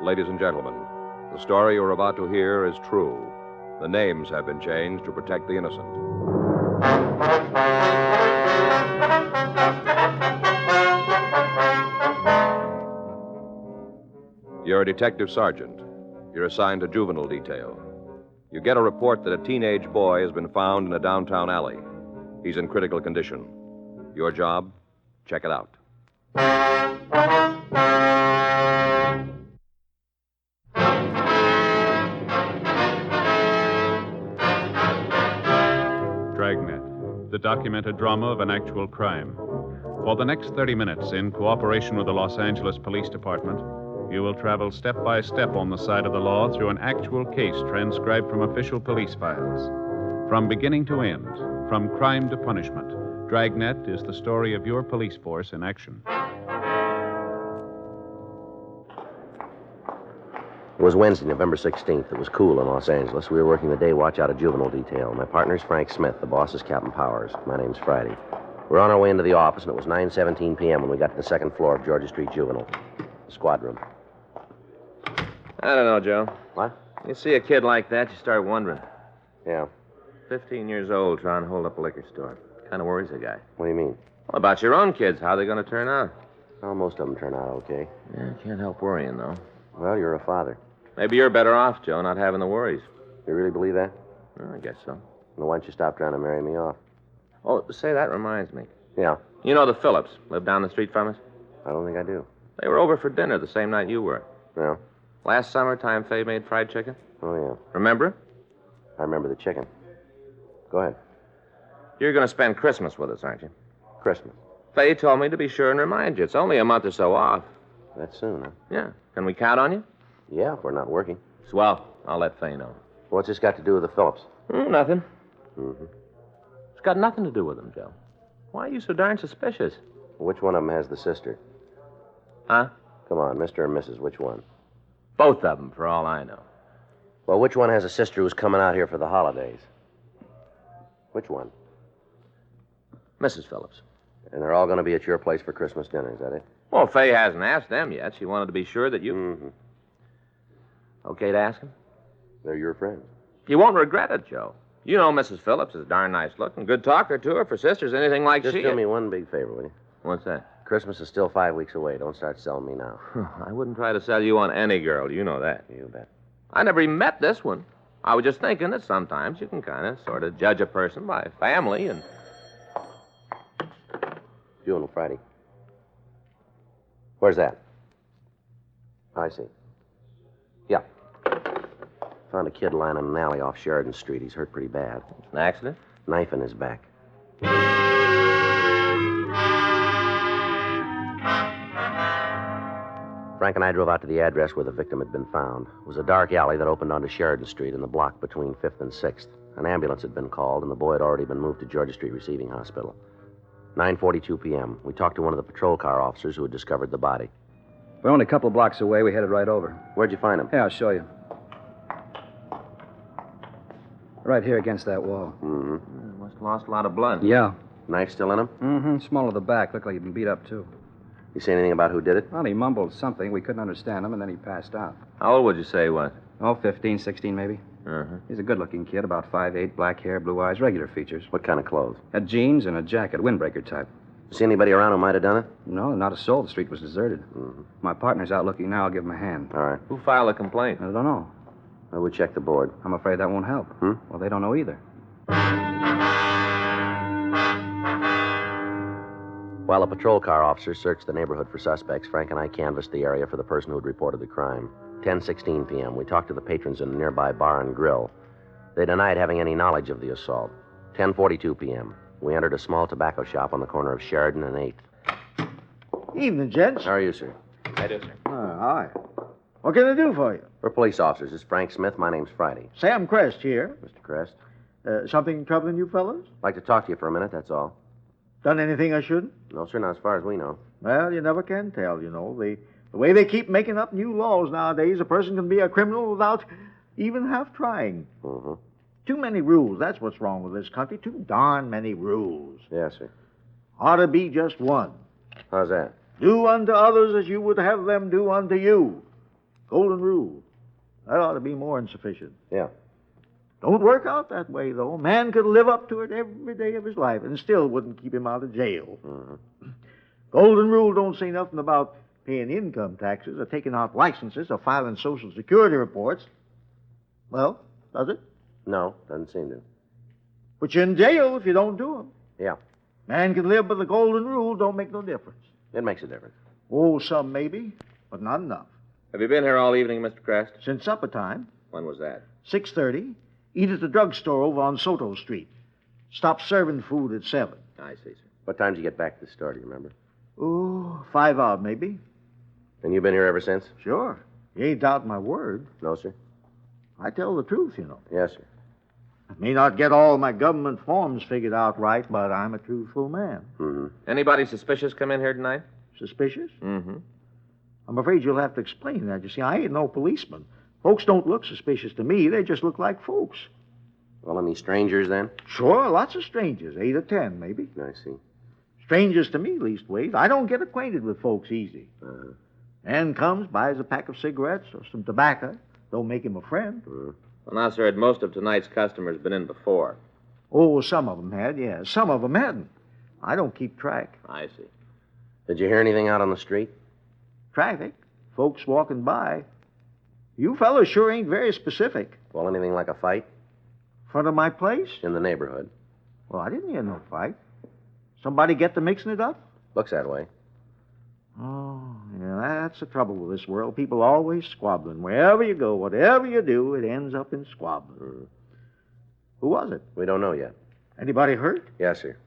Ladies and gentlemen, the story you're about to hear is true. The names have been changed to protect the innocent. You're a detective sergeant. You're assigned to juvenile detail. You get a report that a teenage boy has been found in a downtown alley. He's in critical condition. Your job? Check it out. Dragnet, the documented drama of an actual crime. For the next 30 minutes, in cooperation with the Los Angeles Police Department, you will travel step by step on the side of the law through an actual case transcribed from official police files. From beginning to end, from crime to punishment, Dragnet is the story of your police force in action. It was Wednesday, November 16th. It was cool in Los Angeles. We were working the day watch out of juvenile detail. My partner's Frank Smith. The boss is Captain Powers. My name's Friday. We're on our way into the office, and it was 9:17 p.m. when we got to the second floor of Georgia Street Juvenile. The squad room. I don't know, Joe. What? You see a kid like that, you start wondering. Yeah. 15 years old, trying to hold up a liquor store. Kind of worries a guy. What do you mean? What about your own kids? How are they going to turn out? Well, most of them turn out okay. Yeah, can't help worrying, though. Well, you're a father. Maybe you're better off, Joe, not having the worries. You really believe that? Well, I guess so. Well, why don't you stop trying to marry me off? Oh, say, that reminds me. Yeah. You know the Phillips, live down the street from us? I don't think I do. They were over for dinner the same night you were. Yeah. Last summertime, Fay made fried chicken. Oh, yeah. Remember? I remember the chicken. Go ahead. You're going to spend Christmas with us, aren't you? Christmas. Fay told me to be sure and remind you. It's only a month or so off. That's soon, huh? Yeah. Can we count on you? Yeah, if we're not working. Swell. I'll let Fay know. What's this got to do with the Phillips? Nothing. Mm-hmm. It's got nothing to do with them, Joe. Why are you so darn suspicious? Which one of them has the sister? Huh? Come on, Mr. or Mrs., which one? Both of them, for all I know. Well, which one has a sister who's coming out here for the holidays? Which one? Mrs. Phillips. And they're all going to be at your place for Christmas dinner, is that it? Well, Fay hasn't asked them yet. She wanted to be sure that you... Mm-hmm. Okay to ask them? They're your friends. You won't regret it, Joe. You know Mrs. Phillips is darn nice looking. Good talker to her for sisters, anything like Just she do is. me one big favor, will you? What's that? Christmas is still 5 weeks away. Don't start selling me now. I wouldn't try to sell you on any girl. You know that. You bet. I never even met this one. I was just thinking that sometimes you can kind of sort of judge a person by family and... Juvenile Friday. Where's that? I see. Yeah. Found a kid lying in an alley off Sheridan Street. He's hurt pretty bad. An accident? Knife in his back. Frank and I drove out to the address where the victim had been found. It was a dark alley that opened onto Sheridan Street in the block between 5th and 6th. An ambulance had been called, and the boy had already been moved to Georgia Street Receiving Hospital. 9:42 p.m. We talked to one of the patrol car officers who had discovered the body. We're only a couple of blocks away. We headed right over. Where'd you find him? Yeah, I'll show you. Right here against that wall. Mm-hmm. Must have lost a lot of blood. Yeah. Knife still in him? Mm-hmm. Small of the back. Looked like he'd been beat up, too. You say anything about who did it? Well, he mumbled something. We couldn't understand him, and then he passed out. How old would you say he was? Oh, 15, 16, maybe. Uh-huh. He's a good-looking kid, about 5'8", black hair, blue eyes, regular features. What kind of clothes? Had jeans and a jacket, windbreaker type. See anybody around who might have done it? No, not a soul. The street was deserted. Mm-hmm. My partner's out looking now. I'll give him a hand. All right. Who filed a complaint? I don't know. Well, we'll check the board. I'm afraid that won't help. Hmm? Well, they don't know either. While a patrol car officer searched the neighborhood for suspects, Frank and I canvassed the area for the person who had reported the crime. 10:16 p.m. We talked to the patrons in a nearby bar and grill. They denied having any knowledge of the assault. 10:42 p.m. We entered a small tobacco shop on the corner of Sheridan and 8th. Evening, gents. How are you, sir? I do, sir. Hi. What can I do for you? We're police officers. This is Frank Smith. My name's Friday. Sam Crest here. Mr. Crest. Something troubling you fellas? I'd like to talk to you for a minute, that's all. Done anything I shouldn't? No, sir, not as far as we know. Well, you never can tell, you know. The way they keep making up new laws nowadays, a person can be a criminal without even half trying. Mm-hmm. Too many rules. That's what's wrong with this country. Too darn many rules. Yes, sir. Ought to be just one. How's that? Do unto others as you would have them do unto you. Golden rule. That ought to be more than sufficient. Yeah. Don't work out that way, though. A man could live up to it every day of his life and still wouldn't keep him out of jail. Mm-hmm. Golden rule don't say nothing about paying income taxes or taking out licenses or filing Social Security reports. Well, does it? No, doesn't seem to. Put you in jail if you don't do them. Yeah. Man can live by the golden rule, don't make no difference. It makes a difference. Oh, some maybe, but not enough. Have you been here all evening, Mr. Crest? Since supper time, When was that? 6:30, eat at the drugstore over on Soto Street. Stop serving food at 7. I see, sir. What time did you get back to the store, do you remember? Oh, 5 odd maybe. And you've been here ever since? Sure. You ain't doubting my word. No, sir. I tell the truth, you know. Yes, sir. I may not get all my government forms figured out right, but I'm a truthful man. Mm-hmm. Anybody suspicious come in here tonight? Suspicious? Mm-hmm. I'm afraid you'll have to explain that. You see, I ain't no policeman. Folks don't look suspicious to me. They just look like folks. Well, any strangers then? Sure, lots of strangers. 8 or 10, maybe. I see. Strangers to me, leastways. I don't get acquainted with folks easy. Uh-huh. Man comes, buys a pack of cigarettes or some tobacco. Don't make him a friend. Well, now, sir, had most of tonight's customers been in before? Oh, some of them had, yeah. Some of them hadn't. I don't keep track. I see. Did you hear anything out on the street? Traffic. Folks walking by. You fellas sure ain't very specific. Well, anything like a fight? Front of my place? In the neighborhood. Well, I didn't hear no fight. Somebody get to mixing it up? Looks that way. Oh, yeah, that's the trouble with this world. People always squabbling. Wherever you go, whatever you do, it ends up in squabbling. Mm. Who was it? We don't know yet. Anybody hurt? Yes, sir.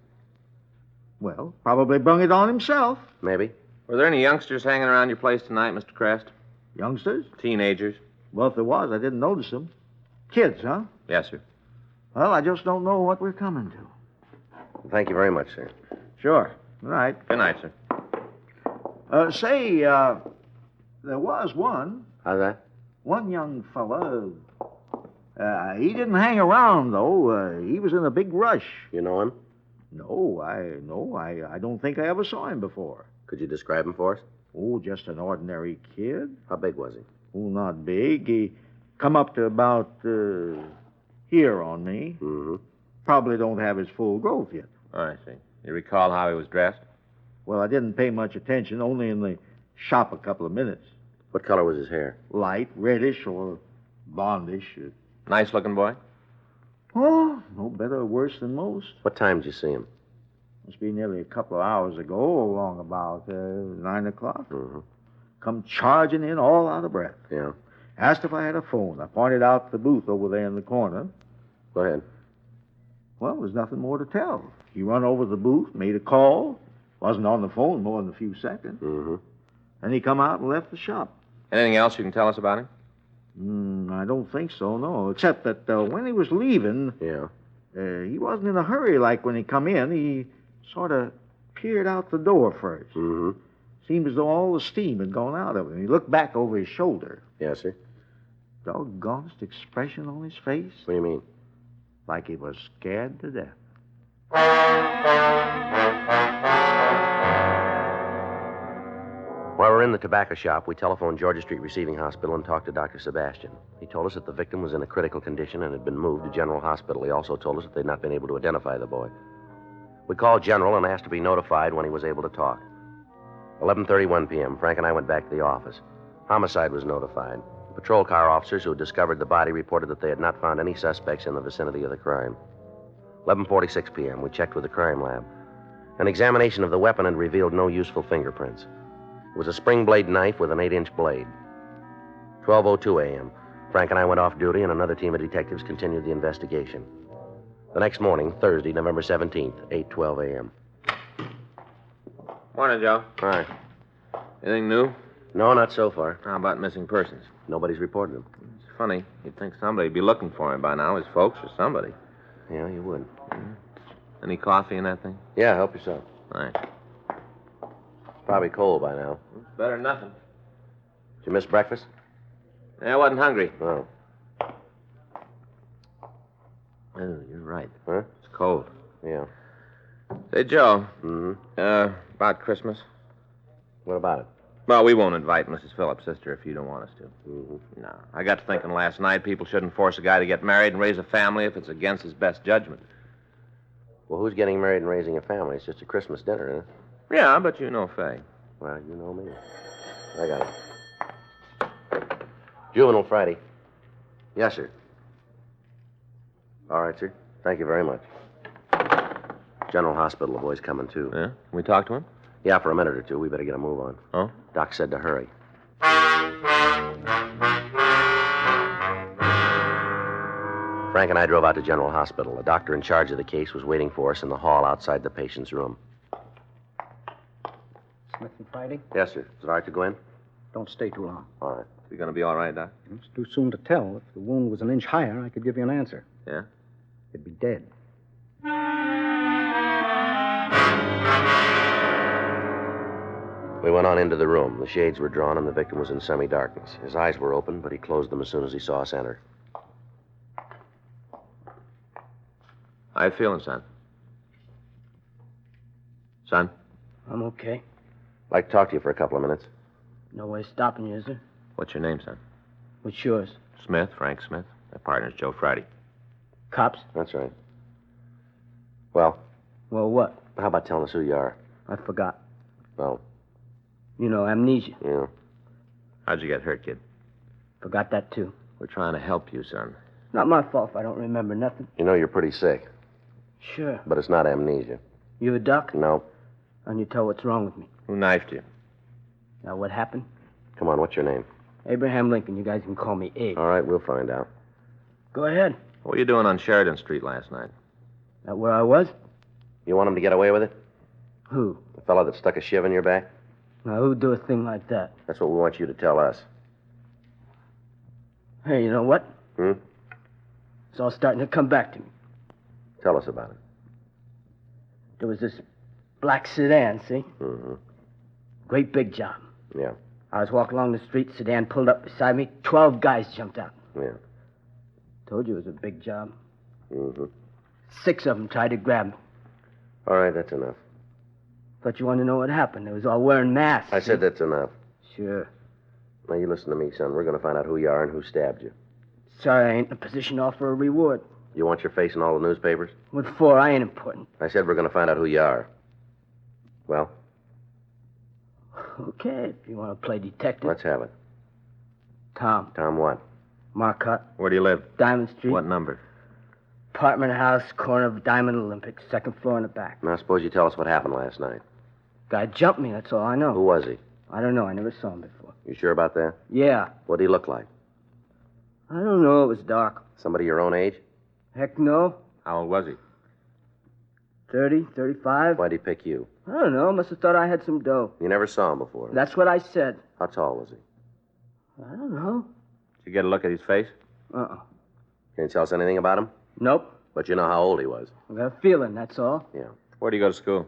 Well, probably brung it on himself. Maybe. Were there any youngsters hanging around your place tonight, Mr. Crest? Youngsters? Teenagers? Well, if there was, I didn't notice them. Kids, huh? Yes, sir. Well, I just don't know what we're coming to. Thank you very much, sir. Sure. All right. Good night, sir. Say, there was one. How's that? One young fella. He didn't hang around, though. He was in a big rush. You know him? No, I don't think I ever saw him before. Could you describe him for us? Oh, just an ordinary kid. How big was he? Oh, not big. He come up to about here on me. Mm-hmm. Probably don't have his full growth yet. Oh, I see. You recall how he was dressed? Well, I didn't pay much attention, only in the shop a couple of minutes. What color was his hair? Light, reddish, or blondish. Nice-looking boy? Oh, no better or worse than most. What time did you see him? Must be nearly a couple of hours ago, along about 9 o'clock. Mm-hmm. Come charging in all out of breath. Yeah. Asked if I had a phone. I pointed out the booth over there in the corner. Go ahead. Well, there's nothing more to tell. He run over to the booth, made a call. Wasn't on the phone more than a few seconds. Mm-hmm. Then he come out and left the shop. Anything else you can tell us about him? I don't think so, no. Except that when he was leaving, Yeah. he wasn't in a hurry like when he come in. He sort of peered out the door first. Mm-hmm. Seemed as though all the steam had gone out of him. He looked back over his shoulder. Yes, sir. Doggonest expression on his face. What do you mean? Like he was scared to death. While we're in the tobacco shop, we telephoned Georgia Street Receiving Hospital and talked to Dr. Sebastian. He told us that the victim was in a critical condition and had been moved to General Hospital. He also told us that they'd not been able to identify the boy. We called General and asked to be notified when he was able to talk. 11:31 p.m., Frank and I went back to the office. Homicide was notified. The patrol car officers who had discovered the body reported that they had not found any suspects in the vicinity of the crime. 11:46 p.m., we checked with the crime lab. An examination of the weapon had revealed no useful fingerprints. It was a spring blade knife with an 8-inch blade. 12:02 a.m., Frank and I went off duty and another team of detectives continued the investigation. The next morning, Thursday, November 17th, 8:12 a.m. Morning, Joe. Hi. Anything new? No, not so far. How about missing persons? Nobody's reported him. It's funny. You'd think somebody'd be looking for him by now, his folks or somebody. Yeah, you would. Any coffee in that thing? Yeah, help yourself. Thanks. Probably cold by now. Better than nothing. Did you miss breakfast? Yeah, I wasn't hungry. Oh. Oh, you're right. Huh? It's cold. Yeah. Say, Joe. Mm-hmm. About Christmas? What about it? Well, we won't invite Mrs. Phillips' sister if you don't want us to. Mm-hmm. No. I got to thinking last night people shouldn't force a guy to get married and raise a family if it's against his best judgment. Well, who's getting married and raising a family? It's just a Christmas dinner, isn't it? Yeah, but you know Fay. Well, you know me. I got it. Juvenile Friday. Yes, sir. All right, sir. Thank you very much. General Hospital, the boy's coming, too. Yeah? Can we talk to him? Yeah, for a minute or two. We better get a move on. Oh? Doc said to hurry. Frank and I drove out to General Hospital. The doctor in charge of the case was waiting for us in the hall outside the patient's room. Smith and Friday? Yes, sir. Is it all right to go in? Don't stay too long. All right. Is he going to be all right, Doc? It's too soon to tell. If the wound was an inch higher, I could give you an answer. Yeah? It'd be dead. We went on into the room. The shades were drawn, and the victim was in semi-darkness. His eyes were open, but he closed them as soon as he saw us enter. How you feeling, son? Son? I'm okay. I'd like to talk to you for a couple of minutes. No way stopping you, is there? What's your name, son? What's yours? Smith, Frank Smith. My partner's Joe Friday. Cops? That's right. Well, Well, what? how about telling us who you are? I forgot. Well, You know, amnesia. yeah. How'd you get hurt, kid? Forgot that, too. We're trying to help you, son. Not my fault if I don't remember nothing. You know you're pretty sick, Sure. but it's not amnesia. You a doc? No. And you tell what's wrong with me. Who knifed you? Now, what happened? Come on, what's your name? Abraham Lincoln. You guys can call me Abe. All right, we'll find out. Go ahead. What were you doing on Sheridan Street last night? That where I was? You want him to get away with it? Who? The fellow that stuck a shiv in your back? Now, who'd do a thing like that? That's what we want you to tell us. Hey, you know what? Hmm? It's all starting to come back to me. Tell us about it. There was this black sedan, see? Mm-hmm. Great big job. Yeah, I was walking along the street, sedan pulled up beside me, 12 guys jumped out. yeah. Told you it was a big job. Mm-hmm. 6 of them tried to grab me. All right, that's enough. Thought you wanted to know what happened. They was all wearing masks. I said that's enough. Sure. Now, you listen to me, son. We're going to find out who you are and who stabbed you. Sorry I ain't in a position to offer a reward. You want your face in all the newspapers? What for? I ain't important. I said we're going to find out who you are. Well, Okay, if you want to play detective. let's have it. Tom. Tom what? Marcotte. Where do you live? Diamond Street. What number? Apartment house, corner of Diamond Olympics, second floor in the back. Now, suppose you tell us what happened last night. Guy jumped me, that's all I know. Who was he? I don't know. I never saw him before. You sure about that? Yeah. What did he look like? I don't know. It was dark. Somebody your own age? Heck no. How old was he? 30, 35. Why'd he pick you? I don't know. Must have thought I had some dough. You never saw him before. That's what I said. How tall was he? I don't know. Did you get a look at his face? Uh-uh. Can you tell us anything about him? Nope. But you know how old he was. I got a feeling, that's all. Yeah. Where do you go to school?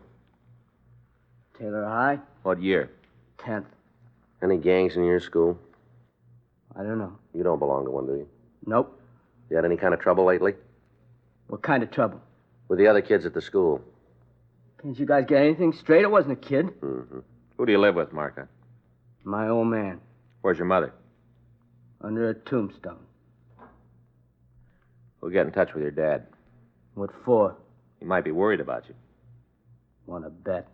Taylor High, What year? 10th. Any gangs in your school? I don't know. You don't belong to one, do you? Nope. You had any kind of trouble lately? What kind of trouble? With the other kids at the school? Can't you guys get anything straight? It wasn't a kid. Mm-hmm. Who do you live with, Martha? My old man. Where's your mother? Under a tombstone. We'll get in touch with your dad. What for? He might be worried about you. Want to bet?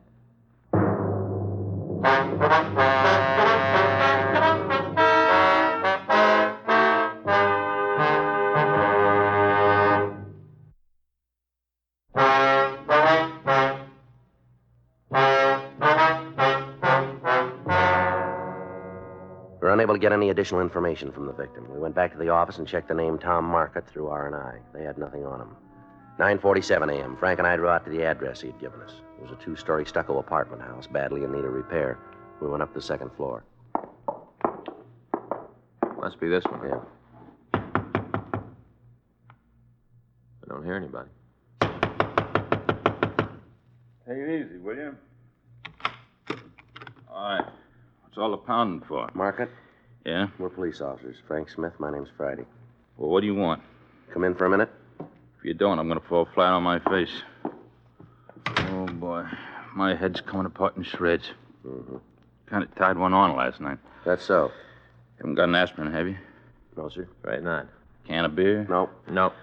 We were unable to get any additional information from the victim. We went back to the office and checked the name Tom Marcotte through R&I. They had nothing on him. 9:47 a.m. Frank and I drove out to the address he'd given us. It was a 2-story stucco apartment house, badly in need of repair. We went up to the second floor. Must be this one. Yeah. I don't hear anybody. Take it easy, will you? All right. What's all the pounding for? Marcotte? Yeah? We're police officers. Frank Smith, my name's Friday. Well, what do you want? Come in for a minute? If you don't, I'm going to fall flat on my face. Oh, boy. My head's coming apart in shreds. Mm-hmm. Kind of tied one on last night. That's so. Haven't got an aspirin, have you? No, sir. Right not. Can of beer? Nope. No.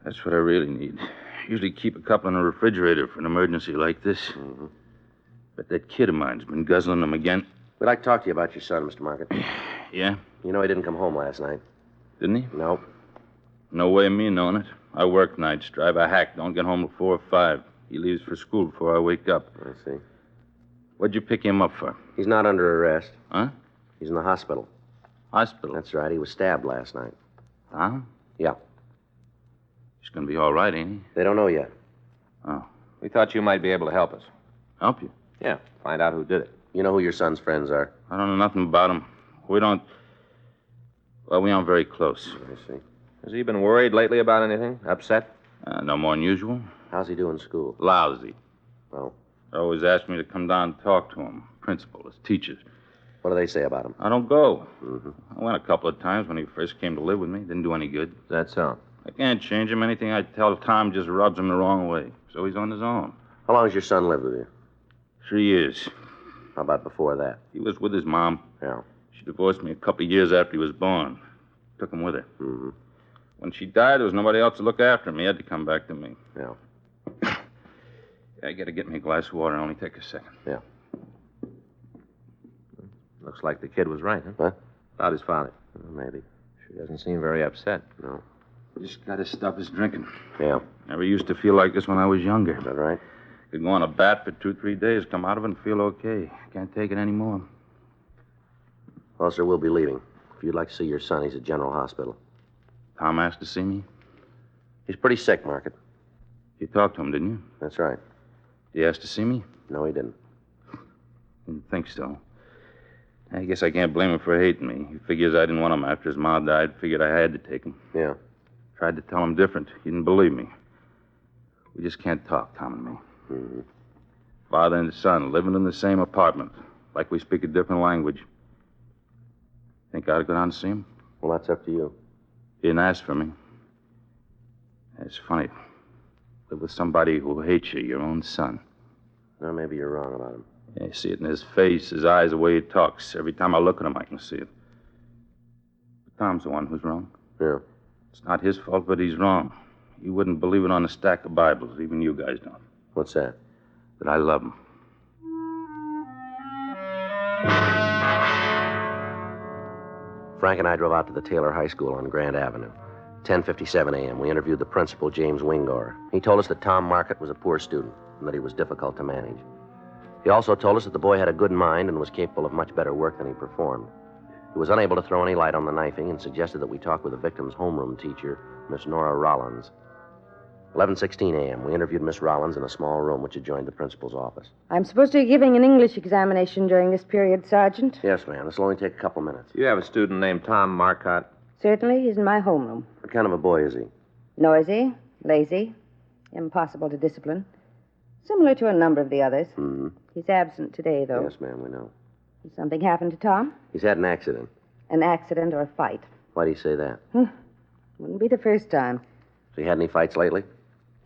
That's what I really need. Usually keep a couple in the refrigerator for an emergency like this. Mm-hmm. But that kid of mine's been guzzling them again. We'd like to talk to you about your son, Mr. Market. Yeah? You know he didn't come home last night. Didn't he? Nope. No way of me knowing it. I work nights, drive a hack, don't get home till 4 or 5. He leaves for school before I wake up. I see. What'd you pick him up for? He's not under arrest. Huh? He's in the hospital. Hospital? That's right. He was stabbed last night. Huh? Yeah. He's gonna be all right, ain't he? They don't know yet. Oh. We thought you might be able to help us. Help you? Yeah, find out who did it. You know who your son's friends are? I don't know nothing about him. We don't... Well, we aren't very close. I see. Has he been worried lately about anything? Upset? No more than usual. How's he doing in school? Lousy. Oh. They always ask me to come down and talk to him. Principal, his teachers. What do they say about him? I don't go. Mm-hmm. I went a couple of times when he first came to live with me. Didn't do any good. That's so. I can't change him. Anything I tell Tom just rubs him the wrong way. So he's on his own. How long has your son lived with you? 3 years. How about before that? He was with his mom. Yeah. She divorced me a couple of years after he was born. Took him with her. Mm-hmm. When she died, there was nobody else to look after him. He had to come back to me. Yeah. I gotta get me a glass of water. It'll only take a second. Yeah. Looks like the kid was right, huh? What? About his father. Maybe. Sure doesn't seem very upset. No. Just gotta stop his drinking. Yeah. Never used to feel like this when I was younger. Is that right? Could go on a bat for 2-3 days, come out of it and feel okay. Can't take it anymore. Well, sir, we'll be leaving. If you'd like to see your son, he's at General Hospital. Tom asked to see me? He's pretty sick, Market. You talked to him, didn't you? That's right. He asked to see me? No, he didn't. Didn't think so. I guess I can't blame him for hating me. He figures I didn't want him after his mom died. Figured I had to take him. Yeah. Tried to tell him different. He didn't believe me. We just can't talk, Tom and me. Mm-hmm. Father and son living in the same apartment. Like we speak a different language. Think I ought to go down and see him? Well, that's up to you. He didn't ask for me. It's funny. Live with somebody who hates you, your own son. Well, maybe you're wrong about him. Yeah, you see it in his face, his eyes, the way he talks. Every time I look at him, I can see it. But Tom's the one who's wrong. Yeah. It's not his fault, but he's wrong. You wouldn't believe it on a stack of Bibles. Even you guys don't. What's that? That I love him. Frank and I drove out to the Taylor High School on Grand Avenue. 10:57 a.m. We interviewed the principal, James Wingor. He told us that Tom Market was a poor student and that he was difficult to manage. He also told us that the boy had a good mind and was capable of much better work than he performed. He was unable to throw any light on the knifing and suggested that we talk with the victim's homeroom teacher, Miss Nora Rollins. 11:16 a.m. We interviewed Miss Rollins in a small room which adjoined the principal's office. I'm supposed to be giving an English examination during this period, Sergeant. Yes, ma'am. This will only take a couple minutes. You have a student named Tom Marcotte? Certainly, he's in my homeroom. What kind of a boy is he? Noisy, lazy, impossible to discipline. Similar to a number of the others. Mm-hmm. He's absent today, though. Yes, ma'am, we know. Has something happened to Tom? He's had an accident. An accident or a fight? Why do you say that? Wouldn't be the first time. Has he had any fights lately?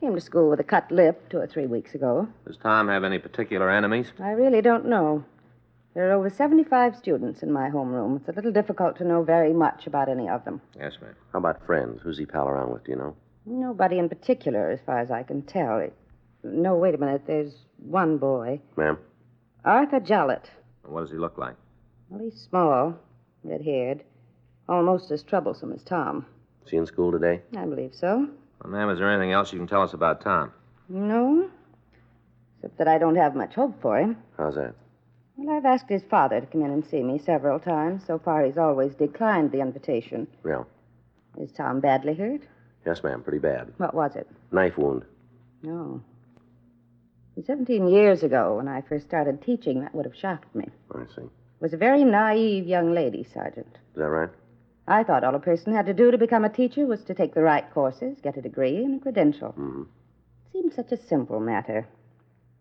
Came to school with a cut lip 2 or 3 weeks ago. Does Tom have any particular enemies? I really don't know. There are over 75 students in my homeroom. It's a little difficult to know very much about any of them. Yes, ma'am. How about friends? Who's he pal around with, do you know? Nobody in particular, as far as I can tell. No, wait a minute. There's one boy. Ma'am? Arthur Jollett. What does he look like? Well, he's small, red-haired, almost as troublesome as Tom. Is he in school today? I believe so. Well, ma'am, is there anything else you can tell us about Tom? No, except that I don't have much hope for him. How's that? Well, I've asked his father to come in and see me several times. So far, he's always declined the invitation. Yeah. Is Tom badly hurt? Yes, ma'am, pretty bad. What was it? Knife wound. No. 17 years ago, when I first started teaching, that would have shocked me. I see. Was a very naive young lady, Sergeant. Is that right? I thought all a person had to do to become a teacher was to take the right courses, get a degree, and a credential. Mm-hmm. It seemed such a simple matter.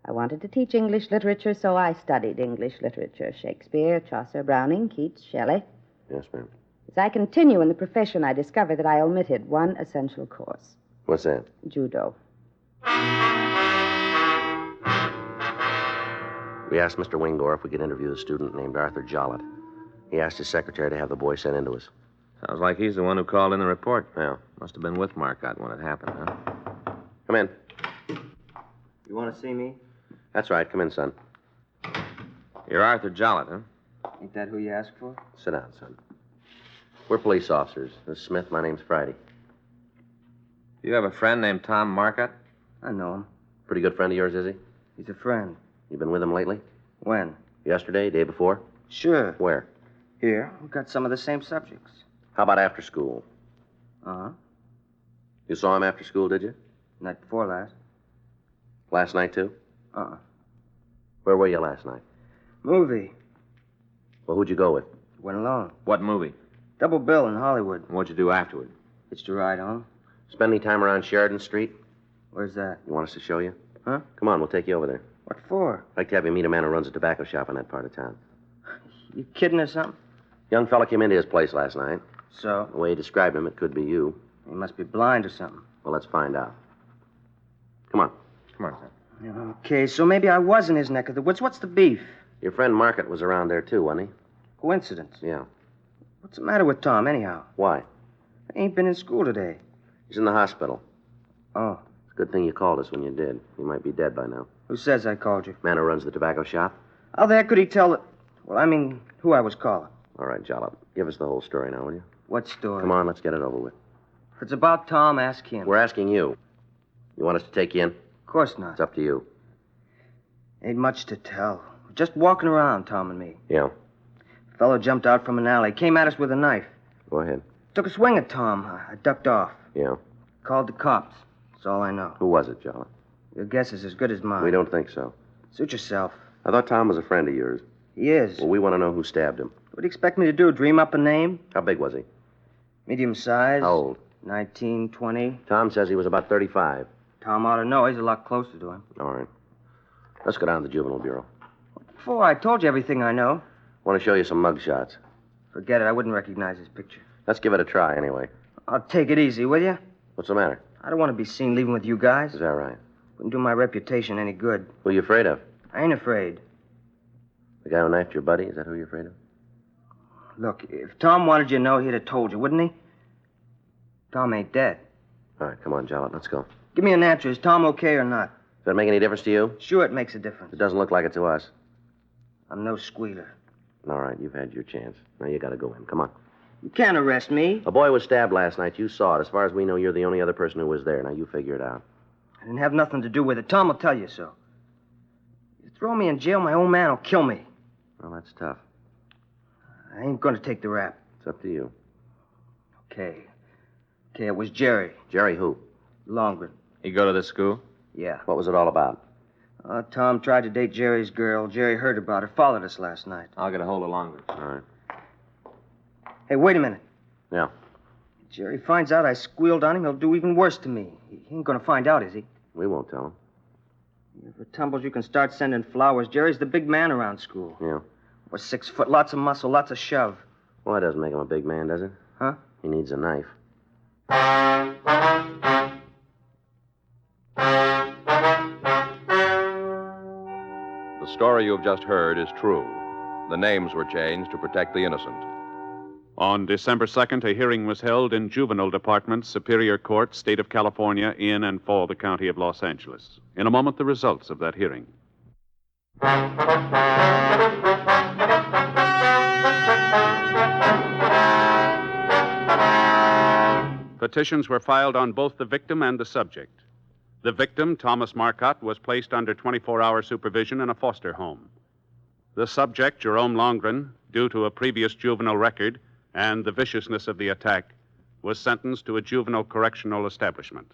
I wanted to teach English literature, so I studied English literature. Shakespeare, Chaucer, Browning, Keats, Shelley. Yes, ma'am. As I continue in the profession, I discover that I omitted one essential course. What's that? Judo. We asked Mr. Wingor if we could interview the student named Arthur Jollett. He asked his secretary to have the boy sent in to us. Sounds like he's the one who called in the report. Yeah. Must have been with Marcotte when it happened, huh? Come in. You want to see me? That's right. Come in, son. You're Arthur Jollett, huh? Ain't that who you asked for? Sit down, son. We're police officers. This is Smith. My name's Friday. You have a friend named Tom Marcotte? I know him. Pretty good friend of yours, is he? He's a friend. You been with him lately? When? Yesterday? Day before? Sure. Where? Here. We've got some of the same subjects. How about after school? Uh-huh. You saw him after school, did you? Night before last. Last night, too? Uh-uh. Where were you last night? Movie. Well, who'd you go with? Went alone. What movie? Double bill in Hollywood. What'd you do afterward? Hitched a ride home. Spend any time around Sheridan Street? Where's that? You want us to show you? Huh? Come on, we'll take you over there. What for? I'd like to have you meet a man who runs a tobacco shop in that part of town. You kidding or something? Young fella came into his place last night. So? The way he described him, it could be you. He must be blind or something. Well, let's find out. Come on. Come on, son. Okay, so maybe I was in his neck of the woods. What's the beef? Your friend Marcotte was around there, too, wasn't Coincidence. he? Yeah. What's the matter with Tom, anyhow? Why? I ain't been in school today. He's in the hospital. Oh. It's a good thing you called us when you did. He might be dead by now. Who says I called you? Man who runs the tobacco shop? How the heck could he tell that? Well, I mean, who I was calling. All right, Jollop. Give us the whole story now, will you? What story? Come on, let's get it over with. If it's about Tom, ask him. We're asking you. You want us to take you in? Of course not. It's up to you. Ain't much to tell. We're just walking around, Tom and me. Yeah. Fellow jumped out from an alley, came at us with a knife. Go ahead. Took a swing at Tom. I ducked off. Yeah. Called the cops. That's all I know. Who was it, Jollop? Your guess is as good as mine. We don't think so. Suit yourself. I thought Tom was a friend of yours. He is. Well, we want to know who stabbed him. What do you expect me to do? Dream up a name? How big was he? Medium size? How old? 19, 20. Tom says he was about 35. Tom ought to know. He's a lot closer to him. All right. Let's go down to the Juvenile Bureau. Before, I told you everything I know. Want to show you some mug shots. Forget it. I wouldn't recognize his picture. Let's give it a try, anyway. I'll take it easy, will you? What's the matter? I don't want to be seen leaving with you guys. Is that right? Wouldn't do my reputation any good. Who are you afraid of? I ain't afraid. The guy who knifed your buddy? Is that who you're afraid of? Look, if Tom wanted you to know, he'd have told you, wouldn't he? Tom ain't dead. All right, come on, Jollop. Let's go. Give me an answer. Is Tom okay or not? Does that make any difference to you? Sure, it makes a difference. It doesn't look like it to us. I'm no squealer. All right, you've had your chance. Now you got to go in. Come on. You can't arrest me. A boy was stabbed last night. You saw it. As far as we know, you're the only other person who was there. Now you figure it out. I didn't have nothing to do with it. Tom will tell you so. You throw me in jail, my old man will kill me. Well, that's tough. I ain't going to take the rap. It's up to you. Okay, it was Jerry. Jerry who? Longren. You go to this school? Yeah. What was it all about? Tom tried to date Jerry's girl. Jerry heard about her, followed us last night. I'll get a hold of Longren. All right. Hey, wait a minute. Yeah. If Jerry finds out I squealed on him, he'll do even worse to me. He ain't going to find out, is he? We won't tell him. If it tumbles, you can start sending flowers. Jerry's the big man around school. Yeah. We're 6 foot, lots of muscle, lots of shove. Well, that doesn't make him a big man, does it? Huh? He needs a knife. The story you've just heard is true. The names were changed to protect the innocent. On December 2nd, a hearing was held in Juvenile Department, Superior Court, State of California, in and for the County of Los Angeles. In a moment, the results of that hearing. Petitions were filed on both the victim and the subject. The victim, Thomas Marcotte, was placed under 24-hour supervision in a foster home. The subject, Jerome Longren, due to a previous juvenile record and the viciousness of the attack, was sentenced to a juvenile correctional establishment.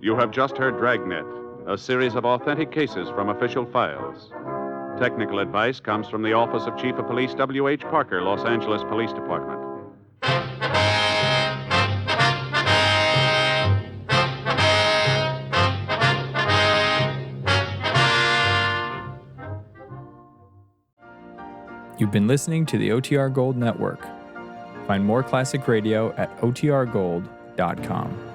You have just heard Dragnet, a series of authentic cases from official files. Technical advice comes from the Office of Chief of Police W.H. Parker, Los Angeles Police Department. You've been listening to the OTR Gold Network. Find more classic radio at otrgold.com.